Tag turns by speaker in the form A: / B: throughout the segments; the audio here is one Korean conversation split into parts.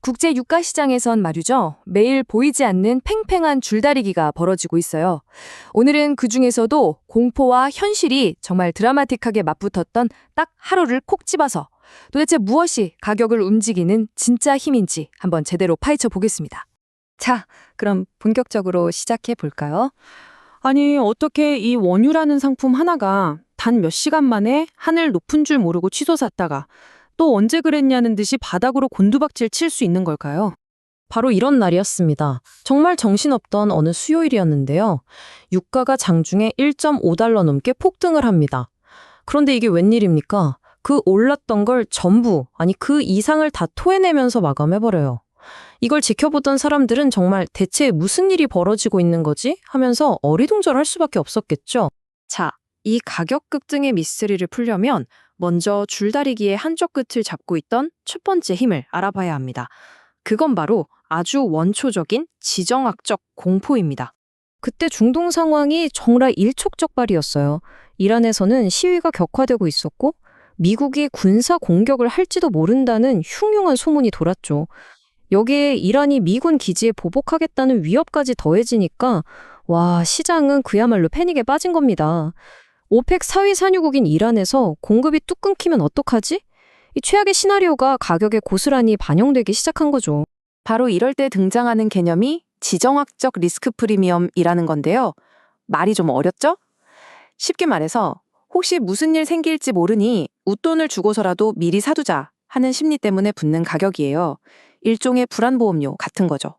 A: 국제 유가 시장에선 말이죠. 매일 보이지 않는 팽팽한 줄다리기가 벌어지고 있어요. 오늘은 그중에서도 공포와 현실이 정말 드라마틱하게 맞붙었던 딱 하루를 콕 집어서 도대체 무엇이 가격을 움직이는 진짜 힘인지 한번 제대로 파헤쳐 보겠습니다.
B: 자, 그럼 본격적으로 시작해 볼까요? 아니, 어떻게 이 원유라는 상품 하나가 단 몇 시간 만에 하늘 높은 줄 모르고 치솟았다가 또 언제 그랬냐는 듯이 바닥으로 곤두박질 칠 수 있는 걸까요?
C: 바로 이런 날이었습니다. 정말 정신없던 어느 수요일이었는데요. 유가가 장중에 1.5달러 넘게 폭등을 합니다. 그런데 이게 웬일입니까? 그 올랐던 걸 전부, 아니 그 이상을 다 토해내면서 마감해버려요. 이걸 지켜보던 사람들은 정말 대체 무슨 일이 벌어지고 있는 거지? 하면서 어리둥절할 수밖에 없었겠죠.
B: 자, 이 가격 급등의 미스터리를 풀려면 먼저 줄다리기의 한쪽 끝을 잡고 있던 첫 번째 힘을 알아봐야 합니다. 그건 바로 아주 원초적인 지정학적 공포입니다.
C: 그때 중동 상황이 정말 일촉즉발이었어요. 이란에서는 시위가 격화되고 있었고 미국이 군사 공격을 할지도 모른다는 흉흉한 소문이 돌았죠. 여기에 이란이 미군 기지에 보복하겠다는 위협까지 더해지니까 와, 시장은 그야말로 패닉에 빠진 겁니다. 오펙 사위 산유국인 이란에서 공급이 뚝 끊기면 어떡하지? 이 최악의 시나리오가 가격에 고스란히 반영되기 시작한 거죠.
B: 바로 이럴 때 등장하는 개념이 지정학적 리스크 프리미엄이라는 건데요. 말이 좀 어렵죠? 쉽게 말해서 혹시 무슨 일 생길지 모르니 웃돈을 주고서라도 미리 사두자 하는 심리 때문에 붙는 가격이에요. 일종의 불안보험료 같은 거죠.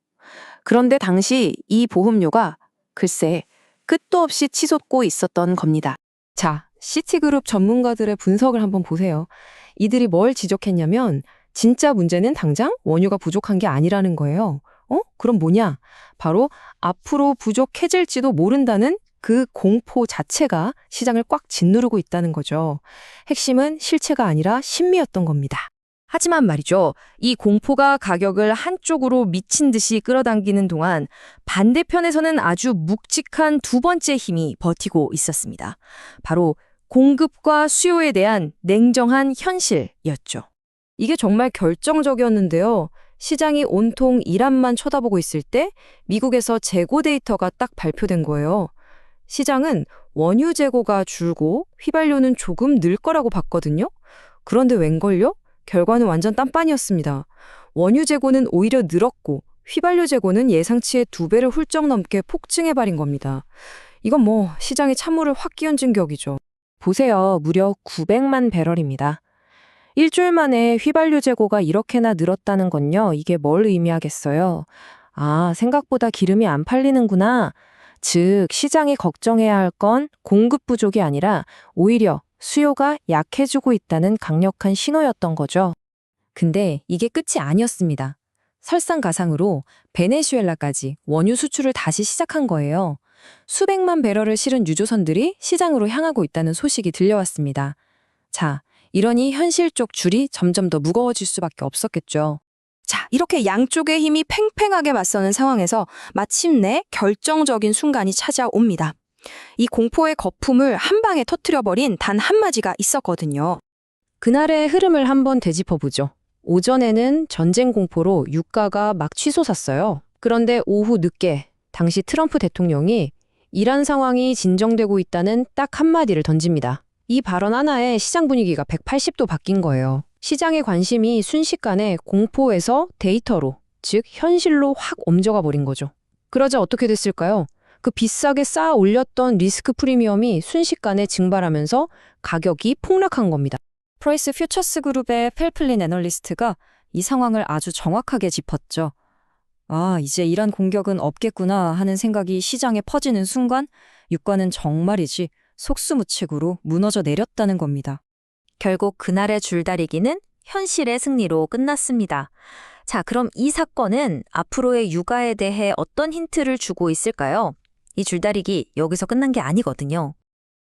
B: 그런데 당시 이 보험료가 글쎄 끝도 없이 치솟고 있었던 겁니다.
C: 자, 시티그룹 전문가들의 분석을 한번 보세요. 이들이 뭘 지적했냐면 진짜 문제는 당장 원유가 부족한 게 아니라는 거예요. 그럼 뭐냐? 바로 앞으로 부족해질지도 모른다는 그 공포 자체가 시장을 꽉 짓누르고 있다는 거죠. 핵심은 실체가 아니라 심리였던 겁니다.
A: 하지만 말이죠. 이 공포가 가격을 한쪽으로 미친 듯이 끌어당기는 동안 반대편에서는 아주 묵직한 두 번째 힘이 버티고 있었습니다. 바로 공급과 수요에 대한 냉정한 현실이었죠.
C: 이게 정말 결정적이었는데요. 시장이 온통 이란만 쳐다보고 있을 때 미국에서 재고 데이터가 딱 발표된 거예요. 시장은 원유 재고가 줄고 휘발유는 조금 늘 거라고 봤거든요. 그런데 웬걸요? 결과는 완전 딴판이었습니다. 원유 재고는 오히려 늘었고 휘발유 재고는 예상치의 2배를 훌쩍 넘게 폭증해버린 겁니다. 이건 뭐 시장에 찬물을 확 끼얹은 격이죠.
B: 보세요. 무려 900만 배럴입니다. 일주일 만에 휘발유 재고가 이렇게나 늘었다는 건요. 이게 뭘 의미하겠어요? 아, 생각보다 기름이 안 팔리는구나. 즉, 시장이 걱정해야 할 건 공급 부족이 아니라 오히려 수요가 약해지고 있다는 강력한 신호였던 거죠.
C: 근데 이게 끝이 아니었습니다. 설상가상으로 베네수엘라까지 원유 수출을 다시 시작한 거예요. 수백만 배럴을 실은 유조선들이 시장으로 향하고 있다는 소식이 들려왔습니다. 자, 이러니 현실 쪽 줄이 점점 더 무거워질 수밖에 없었겠죠.
A: 자, 이렇게 양쪽의 힘이 팽팽하게 맞서는 상황에서 마침내 결정적인 순간이 찾아옵니다. 이 공포의 거품을 한 방에 터뜨려버린 단 한마디가 있었거든요.
C: 그날의 흐름을 한번 되짚어보죠. 오전에는 전쟁 공포로 유가가 막 치솟았어요. 그런데 오후 늦게 당시 트럼프 대통령이 이란 상황이 진정되고 있다는 딱 한마디를 던집니다. 이 발언 하나에 시장 분위기가 180도 바뀐 거예요. 시장의 관심이 순식간에 공포에서 데이터로, 즉 현실로 확 옮겨가 버린 거죠. 그러자 어떻게 됐을까요? 그 비싸게 쌓아 올렸던 리스크 프리미엄이 순식간에 증발하면서 가격이 폭락한 겁니다.
A: 프라이스 퓨처스 그룹의 펠플린 애널리스트가 이 상황을 아주 정확하게 짚었죠. 아, 이제 이란 공격은 없겠구나 하는 생각이 시장에 퍼지는 순간 유가는 정말이지 속수무책으로 무너져 내렸다는 겁니다. 결국 그날의 줄다리기는 현실의 승리로 끝났습니다. 자, 그럼 이 사건은 앞으로의 유가에 대해 어떤 힌트를 주고 있을까요? 이 줄다리기 여기서 끝난 게 아니거든요.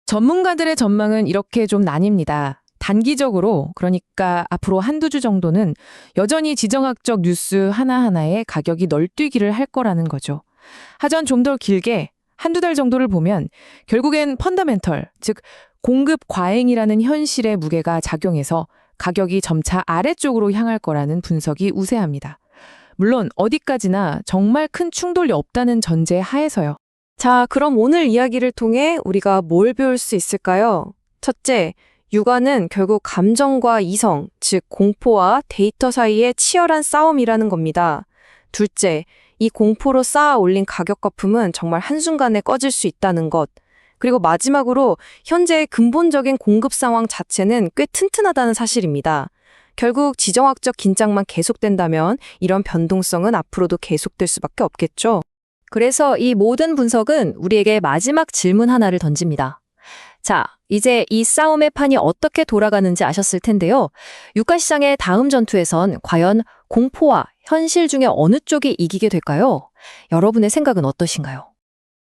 D: 전문가들의 전망은 이렇게 좀 나뉩니다. 단기적으로, 그러니까 앞으로 한두 주 정도는 여전히 지정학적 뉴스 하나하나에 가격이 널뛰기를 할 거라는 거죠. 하지만 좀 더 길게 한두 달 정도를 보면 결국엔 펀더멘털, 즉 공급 과잉이라는 현실의 무게가 작용해서 가격이 점차 아래쪽으로 향할 거라는 분석이 우세합니다. 물론 어디까지나 정말 큰 충돌이 없다는 전제 하에서요.
B: 자, 그럼 오늘 이야기를 통해 우리가 뭘 배울 수 있을까요? 첫째, 육아는 결국 감정과 이성, 즉 공포와 데이터 사이의 치열한 싸움이라는 겁니다. 둘째, 이 공포로 쌓아 올린 가격 거품은 정말 한순간에 꺼질 수 있다는 것. 그리고 마지막으로 현재의 근본적인 공급 상황 자체는 꽤 튼튼하다는 사실입니다. 결국 지정학적 긴장만 계속된다면 이런 변동성은 앞으로도 계속될 수밖에 없겠죠.
A: 그래서 이 모든 분석은 우리에게 마지막 질문 하나를 던집니다. 자, 이제 이 싸움의 판이 어떻게 돌아가는지 아셨을 텐데요. 유가시장의 다음 전투에선 과연 공포와 현실 중에 어느 쪽이 이기게 될까요? 여러분의 생각은 어떠신가요?